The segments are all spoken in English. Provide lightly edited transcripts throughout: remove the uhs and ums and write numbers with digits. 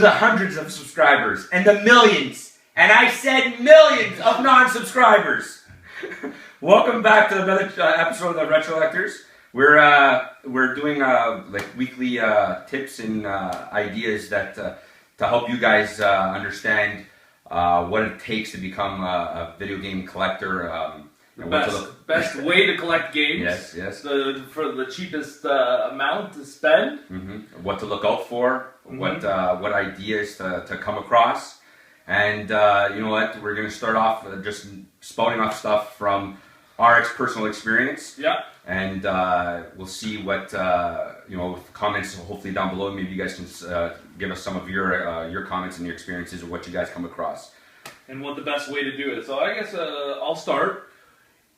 the hundreds of subscribers and the millions, and I said millions of non-subscribers. Welcome back to another episode of Retrollectors. We're doing like weekly tips and ideas that to help you guys understand what it takes to become a video game collector. The best way to collect games. Yes. For the cheapest amount to spend. Mm-hmm. What to look out for. Mm-hmm. What ideas to come across. And you know what? We're going to start off just spouting off stuff from our personal experience. Yeah. And we'll see what with comments hopefully down below. Maybe you guys can give us some of your comments and your experiences of what you guys come across. And what the best way to do it. So I guess I'll start.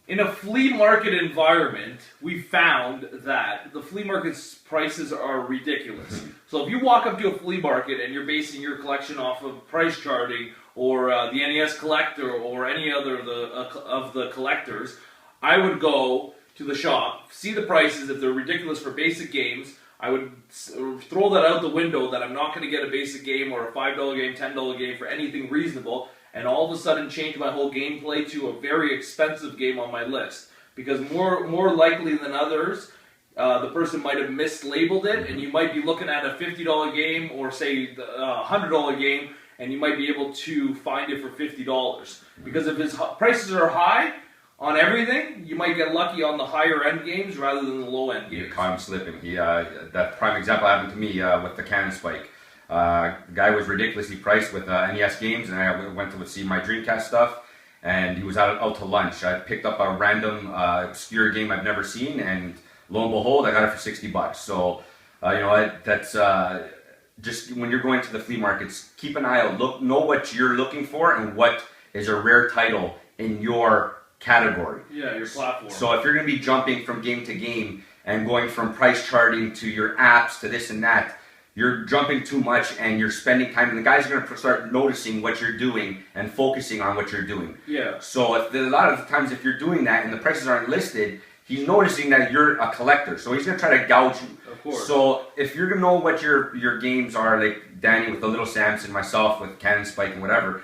In a flea market environment, we found that the flea market's prices are ridiculous. So if you walk up to a flea market and you're basing your collection off of price charting or the NES collector or any other of the collectors, I would go to the shop, see the prices. If they're ridiculous for basic games, I would throw that out the window that I'm not going to get a basic game or a $5 game, $10 game for anything reasonable, and all of a sudden change my whole gameplay to a very expensive game on my list. Because more likely than others, the person might have mislabeled it, and you might be looking at a $50 game or say a $100 game, and you might be able to find it for $50. Because if his prices are high on everything, you might get lucky on the higher end games rather than the low end games. You caught him slipping. That prime example happened to me with the Cannon Spike. The guy was ridiculously priced with NES games, and I went to see my Dreamcast stuff, and he was out to lunch. I picked up a random obscure game I've never seen, and lo and behold, I got it for $60. So, that's just when you're going to the flea markets, keep an eye out. Know what you're looking for and what is a rare title in your category. Yeah, your platform. So if you're going to be jumping from game to game and going from price charting to your apps to this and that, you're jumping too much and you're spending time, and the guys are going to start noticing what you're doing and focusing on what you're doing. Yeah. So a lot of the times if you're doing that and the prices aren't listed, he's noticing that you're a collector, so he's going to try to gouge you. Of course. So if you're going to know what your games are, like Danny with the Little Samson, myself with Cannon Spike and whatever,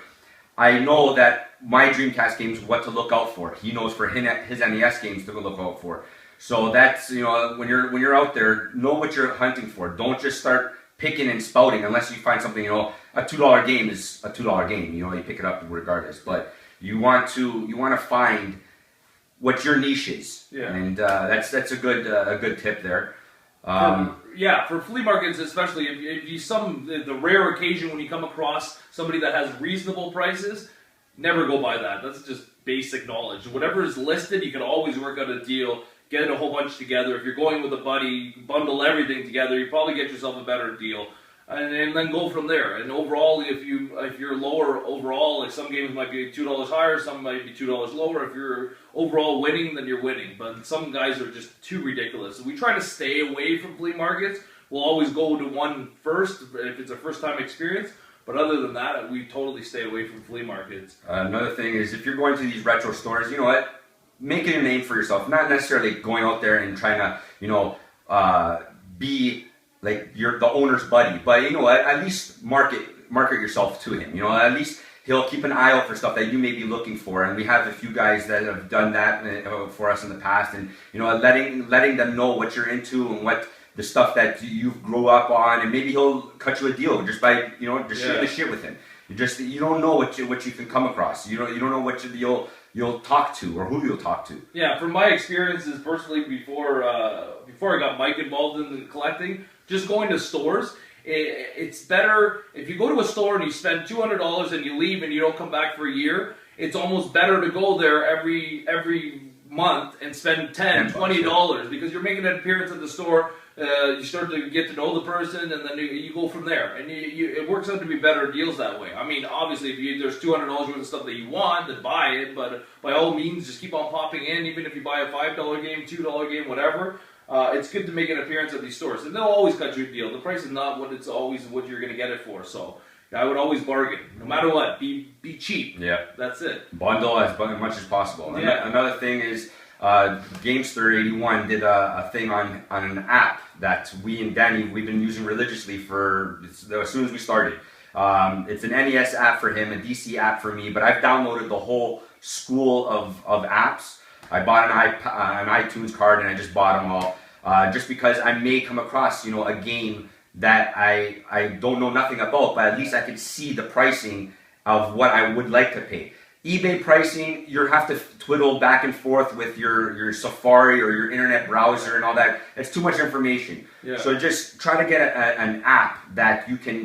I know that my Dreamcast games, what to look out for. He knows for his NES games to look out for. So that's, when you're out there, know what you're hunting for. Don't just start picking and spouting unless you find something, a $2 game is a $2 game. You pick it up regardless. But you want to find what your niche is. Yeah. And that's a good tip there. For flea markets especially, if the rare occasion when you come across somebody that has reasonable prices, never go by that. That's just basic knowledge. Whatever is listed, you can always work out a deal, get a whole bunch together. If you're going with a buddy, bundle everything together, you probably get yourself a better deal. And then go from there. And overall, if you're lower overall, like some games might be $2 higher, some might be $2 lower. If you're overall winning, then you're winning. But some guys are just too ridiculous. So we try to stay away from flea markets. We'll always go to one first if it's a first-time experience. But other than that, we totally stay away from flea markets. Another thing is if you're going to these retro stores, you know what? Make it a name for yourself. Not necessarily going out there and trying to, be like you're the owner's buddy, but at least market yourself to him. At least he'll keep an eye out for stuff that you may be looking for, and we have a few guys that have done that for us in the past, and letting them know what you're into and what the stuff that you grew up on, and maybe he'll cut you a deal just by shooting the shit with him. You don't know what you can come across. You don't know what you'll talk to or who you'll talk to. Yeah, from my experiences personally, before I got Mike involved in collecting, just going to stores, it's better if you go to a store and you spend $200 and you leave and you don't come back for a year. It's almost better to go there every month and spend $10, $20 because you're making an appearance at the store. You start to get to know the person, and then you go from there. And it works out to be better deals that way. I mean, obviously, if there's $200 worth of stuff that you want, then buy it. But by all means, just keep on popping in. Even if you buy a $5 game, $2 game, whatever, it's good to make an appearance at these stores. And they'll always cut you a deal. The price is not what you're going to get it for. So I would always bargain, no matter what. Be cheap. Yeah, that's it. Bundle as much as possible. Yeah. Another thing is. Gamester81 did a thing on an app that we and Danny, we've been using religiously as soon as we started. It's an NES app for him, a DC app for me, but I've downloaded the whole school of apps. I bought an iTunes card and I just bought them all, just because I may come across, a game that I don't know nothing about, but at least I can see the pricing of what I would like to pay. eBay pricing, you have to twiddle back and forth with your Safari or your internet browser and all that. It's too much information. Yeah. So just try to get an app that you can,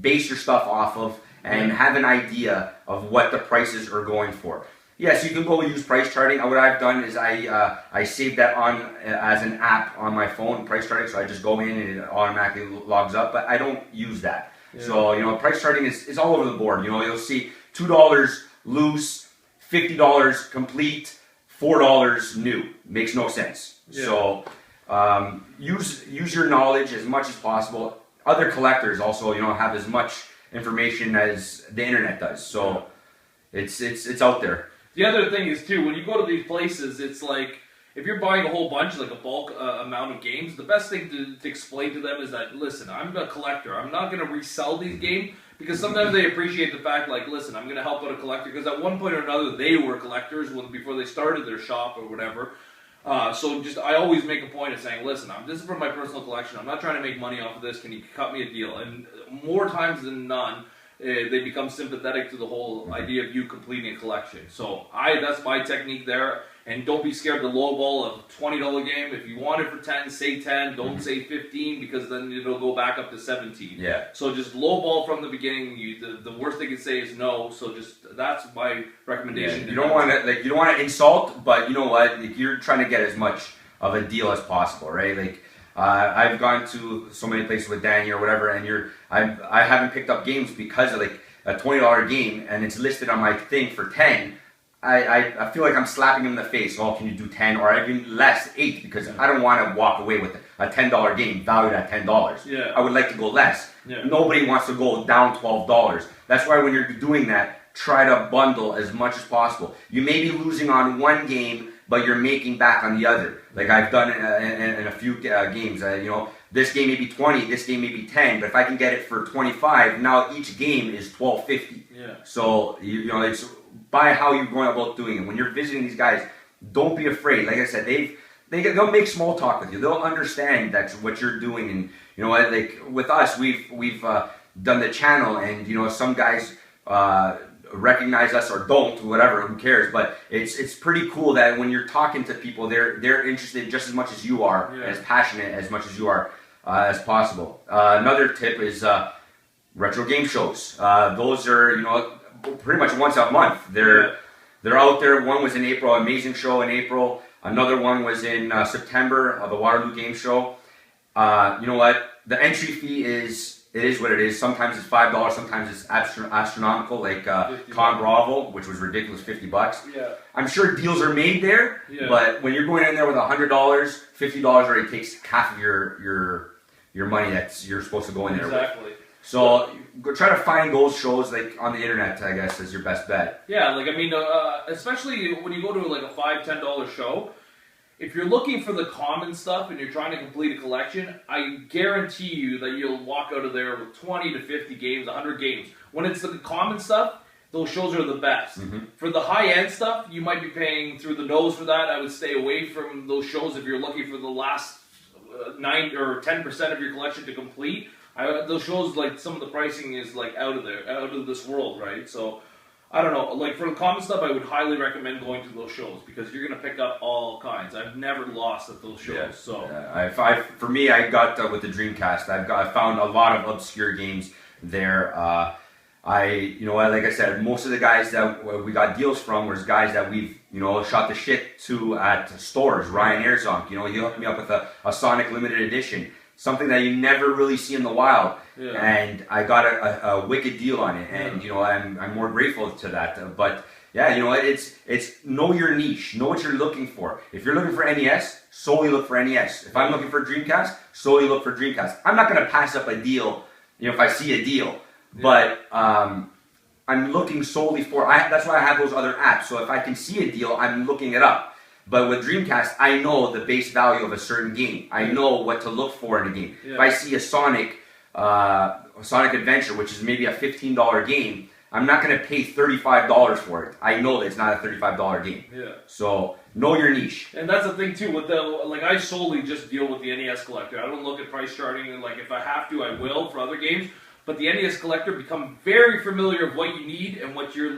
base your stuff off of and have an idea of what the prices are going for. Yes, you can go use price charting. What I've done is I saved that on as an app on my phone, price charting. So I just go in and it automatically logs up, but I don't use that. Yeah. So price charting is all over the board. You'll see $2 loose, $50 complete, $4 new. Makes no sense. Yeah. So use your knowledge as much as possible. Other collectors also have as much information as the internet does. So it's out there. The other thing is too, when you go to these places, it's like if you're buying a whole bunch, like a bulk amount of games, the best thing to explain to them is that, listen, I'm a collector. I'm not going to resell these games, because sometimes they appreciate the fact, like, listen, I'm going to help out a collector, because at one point or another they were collectors before they started their shop or whatever. So I always make a point of saying, listen, this is for my personal collection. I'm not trying to make money off of this. Can you cut me a deal? And more times than none, they become sympathetic to the whole idea of you completing a collection. So that's my technique there. And don't be scared to lowball a $20 game. If you want it for 10, say 10. Don't say 15, because then it'll go back up to 17. Yeah. So just lowball from the beginning. The worst they can say is no. So that's my recommendation. Yeah. You don't want to insult, but you know what? You're trying to get as much of a deal as possible, right? I've gone to so many places with Danny or whatever, and I haven't picked up games because of a $20 game, and it's listed on my thing for 10. I feel like I'm slapping him in the face. Oh, can you do 10 or even less, 8? Because I don't want to walk away with a $10 game valued at $10. Yeah. I would like to go less. Yeah. Nobody wants to go down $12. That's why when you're doing that, try to bundle as much as possible. You may be losing on one game, but you're making back on the other. Like I've done in a few games. This game may be 20, this game may be 10, but if I can get it for 25, now each game is $12.50. Yeah. So it's by how you're going about doing it. When you're visiting these guys, don't be afraid. Like I said, they'll make small talk with you. They'll understand that's what you're doing. And like with us, we've done the channel, and some guys recognize us or don't, whatever, who cares, but it's pretty cool that when you're talking to people, they're interested just as much as you are, and as passionate as much as you are as possible. Another tip is retro game shows. Those are pretty much once a month. They're out there. One was in April, amazing show in April. Another one was in September, the Waterloo Game Show. You know what? The entry fee is what it is. Sometimes it's $5, sometimes it's astronomical, like Con Bravo, which was ridiculous, $50. Yeah. I'm sure deals are made there, but when you're going in there with $100, $50 already takes half of your money that you're supposed to go in there exactly. with. So go try to find those shows on the internet, I guess, is your best bet. Yeah, especially when you go to a $5, $10 show, if you're looking for the common stuff and you're trying to complete a collection, I guarantee you that you'll walk out of there with 20 to 50 games, 100 games. When it's the common stuff, those shows are the best. Mm-hmm. For the high-end stuff, you might be paying through the nose for that. I would stay away from those shows if you're looking for the last 9 or 10% of your collection to complete. Those shows, some of the pricing is out of this world, right? So I don't know. For the common stuff, I would highly recommend going to those shows, because you're going to pick up all kinds. I've never lost at those shows. Yeah. So for me, I got with the Dreamcast. I found a lot of obscure games there. Like I said, most of the guys that we got deals from was guys that we've shot the shit to at stores. Ryan Airzonk, he hooked me up with a Sonic limited edition. Something that you never really see in the wild, and I got a wicked deal on it, and I'm more grateful to that. But yeah, it's know your niche, know what you're looking for. If you're looking for NES, solely look for NES. If I'm looking for Dreamcast, solely look for Dreamcast. I'm not going to pass up a deal, if I see a deal, but I'm looking solely for. That's why I have those other apps. So if I can see a deal, I'm looking it up. But with Dreamcast, I know the base value of a certain game. I know what to look for in a game. Yeah. If I see a Sonic Sonic Adventure, which is maybe a $15 game, I'm not going to pay $35 for it. I know that it's not a $35 game. Yeah. So know your niche. And that's the thing too. With I solely just deal with the NES collector. I don't look at price charting, and like if I have to, I will for other games. But the NES collector become very familiar of what you need and what your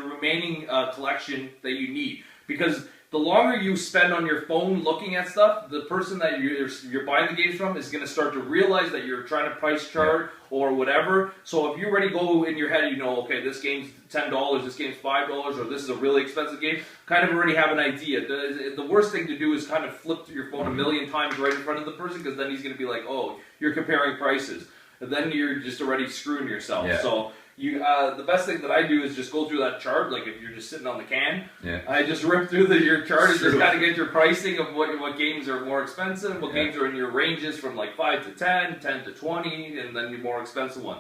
remaining collection that you need, because the longer you spend on your phone looking at stuff, the person that you're buying the games from is going to start to realize that you're trying to price chart or whatever. So if you already go in your head, okay, this game's $10, this game's $5, or this is a really expensive game, kind of already have an idea. The worst thing to do is kind of flip your phone a million times right in front of the person, because then he's going to be like, oh, you're comparing prices. And then you're just already screwing yourself. Yeah. So the best thing that I do is just go through that chart. Like if you're just sitting on the can, I just rip through your chart and just kind of get your pricing of what games are more expensive, what games are in your ranges from like 5 to 10, 10 to 20, and then your more expensive one.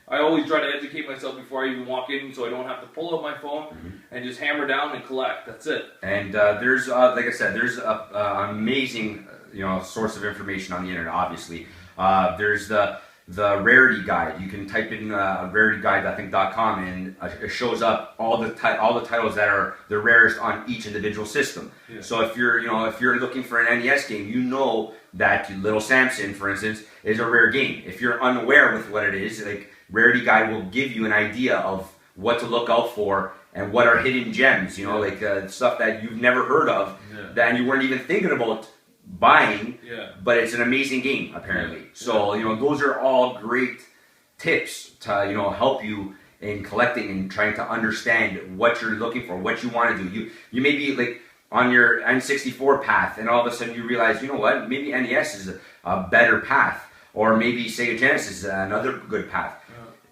I always try to educate myself before I even walk in, so I don't have to pull out my phone and just hammer down and collect. That's it. And there's, like I said, there's an amazing source of information on the internet. Obviously, there's the rarity guide. You can type in rarityguide.com, and it shows up all the titles that are the rarest on each individual system. Yeah. So if you're looking for an NES game, that Little Samson, for instance, is a rare game. If you're unaware with what it is, like Rarity Guide will give you an idea of what to look out for and what are hidden gems. Stuff that you've never heard of, that you weren't even thinking about buying, but it's an amazing game apparently. So those are all great tips to help you in collecting and trying to understand what you're looking for, what you want to do. You may be like on your N64 path, and all of a sudden you realize, maybe NES is a better path, or maybe Sega Genesis is another good path.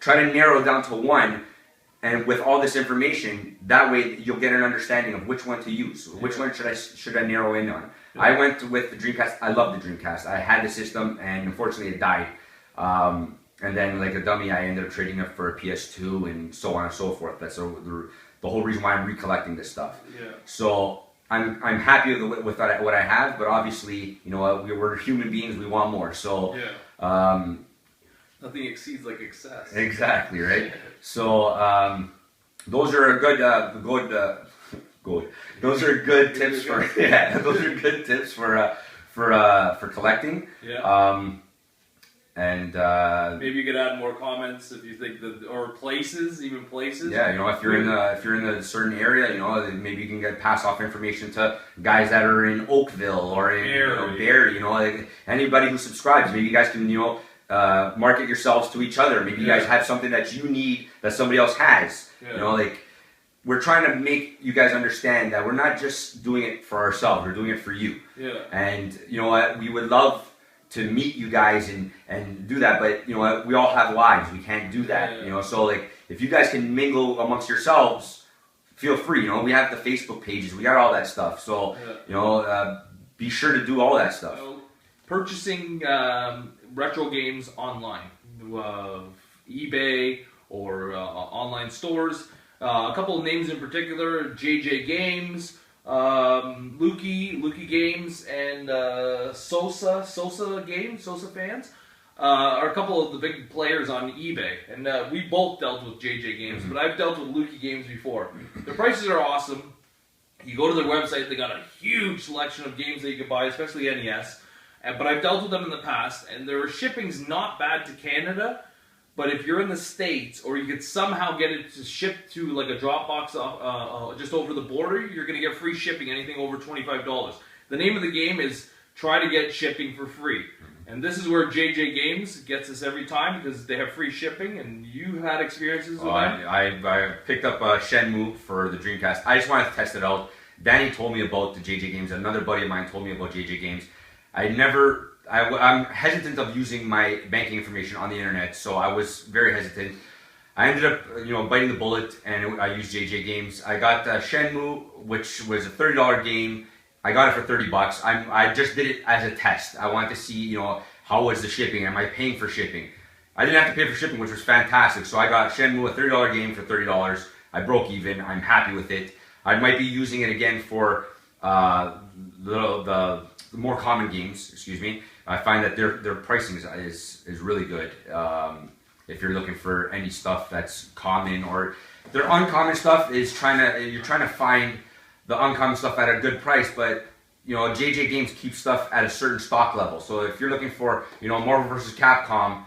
Try to narrow it down to one. And with all this information, that way you'll get an understanding of which one to use. Which one should I narrow in on? I went with the Dreamcast. I love the Dreamcast. I had the system, and unfortunately it died. And then, like a dummy, I ended up trading it for a PS2 and so on and so forth. That's the whole reason why I'm recollecting this stuff. Yeah. So I'm happy with what I have, but obviously, we're human beings. We want more. So. Nothing exceeds like excess. Exactly, right? So those are those are good tips for those are good tips for collecting. Yeah. And maybe you could add more comments if you think or places, even places. Yeah, if you're in a certain area, maybe you can pass off information to guys that are in Oakville or in Barrie. Like anybody who subscribes, maybe you guys can market yourselves to each other. Maybe you guys have something that you need that somebody else has. We're trying to make you guys understand that we're not just doing it for ourselves, we're doing it for you. Yeah. And we would love to meet you guys and do that, but we all have lives. We can't do that. Yeah. So like if you guys can mingle amongst yourselves, feel free. We have the Facebook pages, we got all that stuff. So be sure to do all that stuff. Purchasing retro games online, eBay or online stores. A couple of names in particular: JJ Games, Lukey Games, and Sosa Fans are a couple of the big players on eBay. And we both dealt with JJ Games, but I've dealt with Lukey Games before. Their prices are awesome. You go to their website; they got a huge selection of games that you can buy, especially NES. But I've dealt with them in the past, and their shipping's not bad to Canada. But if you're in the States, or you could somehow get it to ship to like a Dropbox just over the border, you're going to get free shipping, anything over $25. The name of the game is try to get shipping for free. And this is where JJ Games gets us every time, because they have free shipping, and you had experiences with that? I picked up Shenmue for the Dreamcast. I just wanted to test it out. Danny told me about the JJ Games. Another buddy of mine told me about JJ Games. I'm hesitant of using my banking information on the internet, so I was very hesitant. I ended up, biting the bullet, and I used JJ Games. I got Shenmue, which was a $30 game. I got it for $30. I just did it as a test. I wanted to see, how was the shipping? Am I paying for shipping? I didn't have to pay for shipping, which was fantastic. So I got Shenmue, a $30 game for $30. I broke even. I'm happy with it. I might be using it again for the more common games. Excuse me. I find that their pricing is really good. if you're looking for any stuff that's common, or their uncommon stuff is you're trying to find the uncommon stuff at a good price, but you know, JJ Games keeps stuff at a certain stock level. So if you're looking for, you know, Marvel vs. Capcom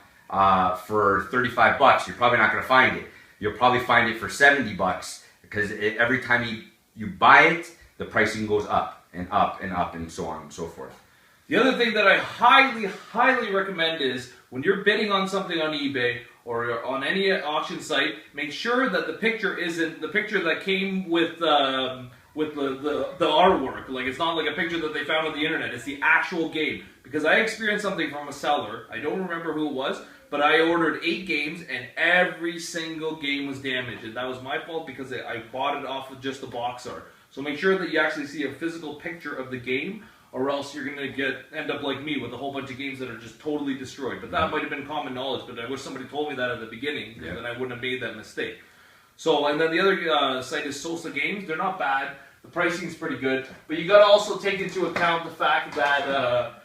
for $35, you're probably not going to find it. You'll probably find it for $70 because every time you buy it, the pricing goes up and up and up and so on and so forth. The other thing that I highly, highly recommend is when you're bidding on something on eBay or on any auction site, make sure that the picture isn't the picture that came with the artwork. Like, it's not like a picture that they found on the internet. It's the actual game. Because I experienced something from a seller. I don't remember who it was, but I ordered 8 games and every single game was damaged. And that was my fault because I bought it off of just the box art. So make sure that you actually see a physical picture of the game, or else you're going to end up like me with a whole bunch of games that are just totally destroyed. But that might have been common knowledge, but I wish somebody told me that at the beginning, and then I wouldn't have made that mistake. So, and then the other site is Sosa Games. They're not bad. The pricing's pretty good, but you got to also take into account the fact that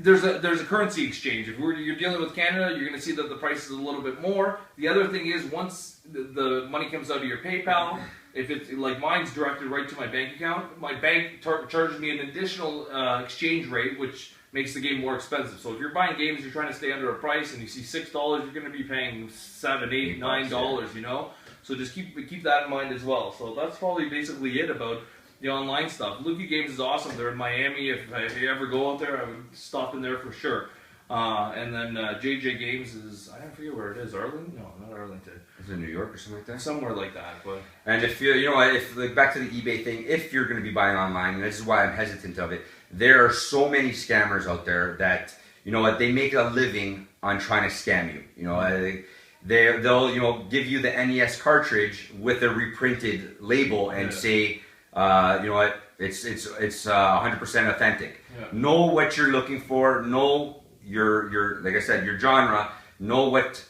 there's a currency exchange. If you're dealing with Canada, you're going to see that the price is a little bit more. The other thing is, once the money comes out of your PayPal, if it's like mine's directed right to my bank account, my bank charges me an additional exchange rate, which makes the game more expensive. So if you're buying games, you're trying to stay under a price, and you see $6, you're going to be paying $7, $8, $9. You know. So just keep that in mind as well. So that's probably basically it about the online stuff. Lucky Games is awesome. They're in Miami. If you ever go out there, I would stop in there for sure. And then JJ Games is, I don't forget where it is. Arlington? No, not Arlington. Is it New York or something like that? Somewhere like that. But and if you know, if like back to the eBay thing, if you're going to be buying online, and this is why I'm hesitant of it, there are so many scammers out there that, you know what, they make a living on trying to scam you. You know, they'll you know, give you the NES cartridge with a reprinted label and say, you know what, it's 100% authentic. Yeah. Know what you're looking for. Know your like I said, your genre. Know what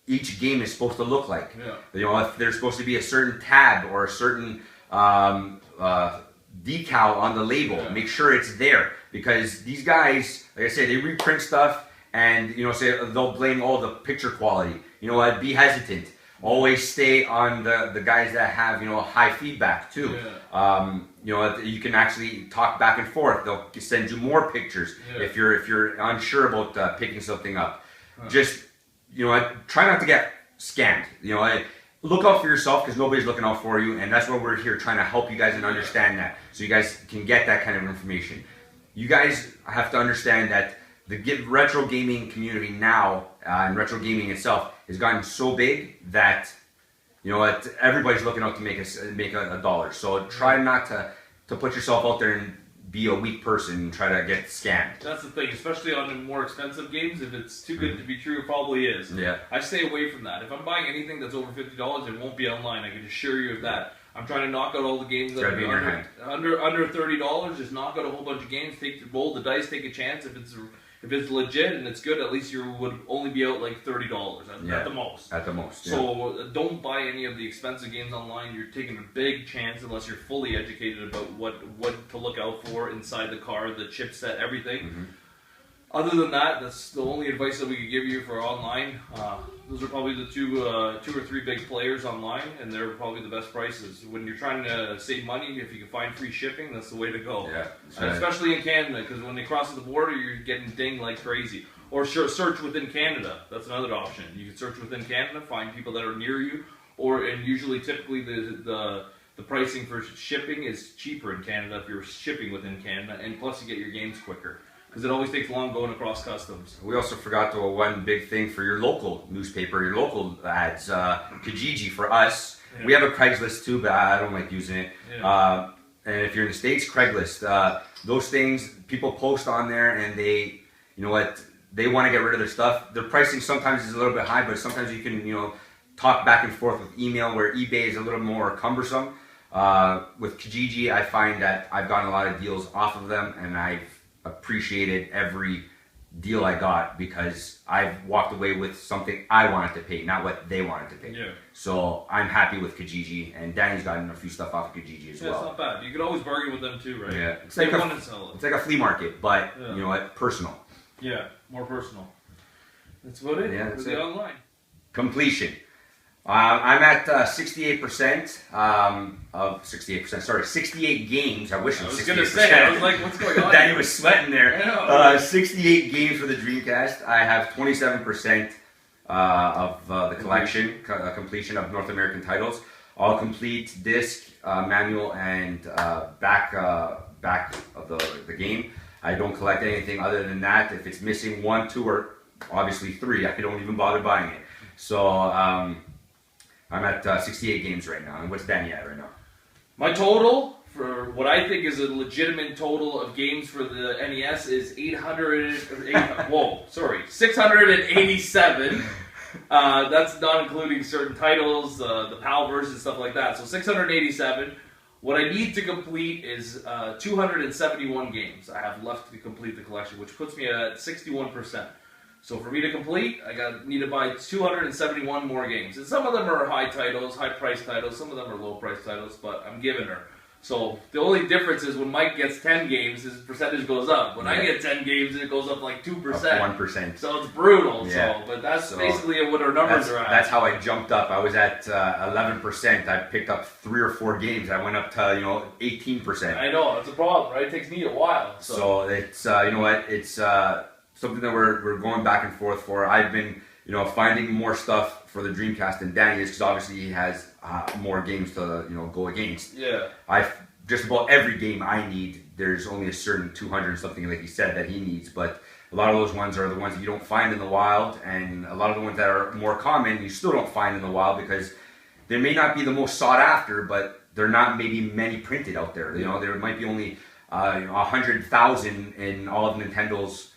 each game is supposed to look like. Yeah. You know, if there's supposed to be a certain tab or a certain decal on the label, make sure it's there, because these guys, like I said, they reprint stuff and, you know, say they'll blame all the picture quality. You know what? Be hesitant. Always stay on the guys that have, you know, high feedback too. Yeah. You know, you can actually talk back and forth. They'll send you more pictures if you're unsure about picking something up. Just, you know, try not to get scammed. You know, look out for yourself, because nobody's looking out for you, and that's why we're here, trying to help you guys and understand that, so you guys can get that kind of information. You guys have to understand that the retro gaming community now, and retro gaming itself, has gotten so big that, you know, everybody's looking out to make a dollar. So try not to put yourself out there and be a weak person and try to get scammed. That's the thing, especially on the more expensive games. If it's too good to be true, it probably is. Yeah. I stay away from that. If I'm buying anything that's over $50, it won't be online. I can assure you of that. I'm trying to knock out all the games that are under $30. Just knock out a whole bunch of games. Roll the dice, take a chance. If it's legit and it's good, at least you would only be out like $30 at the most. At the most. Yeah. So don't buy any of the expensive games online. You're taking a big chance unless you're fully educated about what to look out for inside the card, the chipset, everything. Mm-hmm. Other than that, that's the only advice that we could give you for online. Those are probably the two or three big players online, and they're probably the best prices. When you're trying to save money, if you can find free shipping, that's the way to go. Yeah, especially in Canada, because when they cross the border, you're getting dinged like crazy. Or search within Canada. That's another option. You can search within Canada, find people that are near you, and typically the pricing for shipping is cheaper in Canada if you're shipping within Canada, and plus you get your games quicker, because it always takes long going across customs. We also forgot to one big thing for your local newspaper, your local ads, Kijiji for us. Yeah. We have a Craigslist too, but I don't like using it. Yeah. And if you're in the States, Craigslist, those things, people post on there, and they, you know what, they want to get rid of their stuff. Their pricing sometimes is a little bit high, but sometimes you can, you know, talk back and forth with email, where eBay is a little more cumbersome. With Kijiji, I find that I've gotten a lot of deals off of them, and I've appreciated every deal I got, because I've walked away with something I wanted to pay, not what they wanted to pay. Yeah. So I'm happy with Kijiji, and Danny's gotten a few stuff off of Kijiji as well. It's not bad. You could always bargain with them too, right? Yeah. It's like a flea market, but you know what, personal. Yeah, more personal. That's about it. Yeah, that's for the online. Completion. I'm at 68% of 68%. Sorry, 68 games. I wish it I was was 68%. going to say, I was like, what's going on? Danny was sweating there. I know. 68 games for the Dreamcast. I have 27% of the collection, completion of North American titles. I'll complete disc, manual, and back of the game. I don't collect anything other than that. If it's missing 1, 2, or obviously 3, I don't even bother buying it. So I'm at 68 games right now. And what's Danny at right now? My total for what I think is a legitimate total of games for the NES is 687. That's not including certain titles, the PAL versions and stuff like that. So 687. What I need to complete is 271 games I have left to complete the collection, which puts me at 61%. So for me to complete, need to buy 271 more games. And some of them are high titles, high price titles. Some of them are low price titles, but I'm giving her. So the only difference is when Mike gets 10 games, his percentage goes up. When I get 10 games, it goes up like 2%. 1%. So it's brutal. Yeah. But that's basically what our numbers are at. That's how I jumped up. I was at 11%. I picked up 3 or 4 games. I went up to 18%. I know, that's a problem, right? It takes me a while. So it's it's something that we're going back and forth for. I've been finding more stuff for the Dreamcast than Danny is, because obviously he has more games to go against. Yeah. Just about every game I need, there's only a certain 200 and something, like he said, that he needs. But a lot of those ones are the ones that you don't find in the wild, and a lot of the ones that are more common you still don't find in the wild, because they may not be the most sought after, but they're not maybe many printed out there. There might be only 100,000 in all of Nintendo's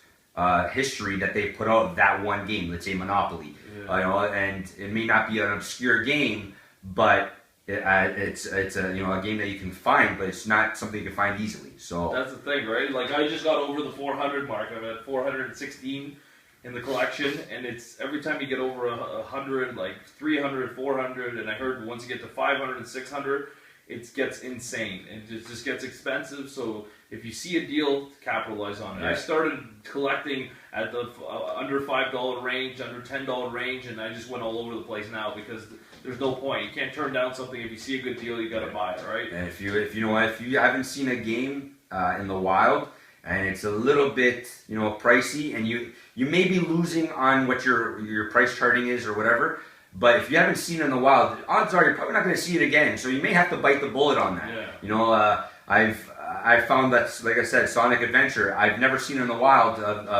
history that they've put out of that one game. Let's say Monopoly, and it may not be an obscure game, but it's a game that you can find, but it's not something you can find easily. So that's the thing, right? Like, I just got over the 400 mark. I'm at 416 in the collection, and it's every time you get over 100, like 300, 400, and I heard once you get to 500 and 600, it gets insane. It just gets expensive. So if you see a deal, capitalize on it. Yeah. I started collecting at the under $5 range, under $10 range, and I just went all over the place now, because there's no point. You can't turn down something. If you see a good deal, you got to buy it, right? And if you haven't seen a game in the wild, and it's a little bit pricey, and you may be losing on what your price charting is or whatever, but if you haven't seen it in the wild, odds are you're probably not going to see it again. So you may have to bite the bullet on that. Yeah. I've found that, like I said, Sonic Adventure, I've never seen in the wild,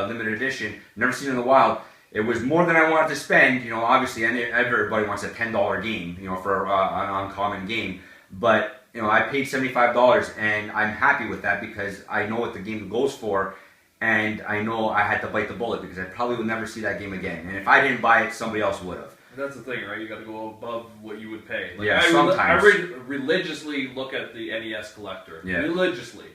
limited edition, never seen in the wild. It was more than I wanted to spend. Obviously, everybody wants a $10 game, for an uncommon game. But I paid $75, and I'm happy with that, because I know what the game goes for, and I know I had to bite the bullet, because I probably will never see that game again. And if I didn't buy it, somebody else would have. That's the thing, right? You got to go above what you would pay. Like, yeah, sometimes. I religiously look at the NES collector. Yeah. Religiously.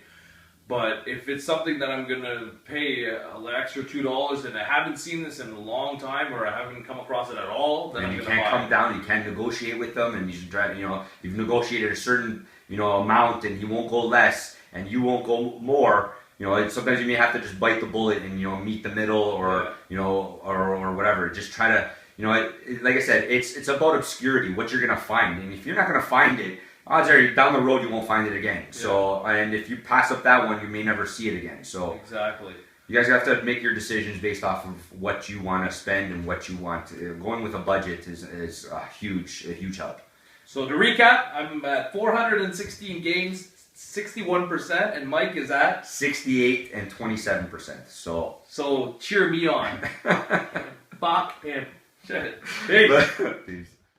But if it's something that I'm going to pay an extra $2 and I haven't seen this in a long time, or I haven't come across it at all, then and I'm you going to buy can't come it. down, you can't negotiate with them, and you've negotiated a certain amount, and he won't go less, and you won't go more. Sometimes you may have to just bite the bullet and meet the middle, or or whatever. Just try to like I said, it's about obscurity, what you're gonna find, and if you're not gonna find it, odds are down the road you won't find it again. So and if you pass up that one, you may never see it again. So exactly. You guys have to make your decisions based off of what you want to spend and what you want. Going with a budget is a huge help. So to recap, I'm at 416 games, 61%, and Mike is at 68 and 27%. So cheer me on. Fuck him. Shit. Hey.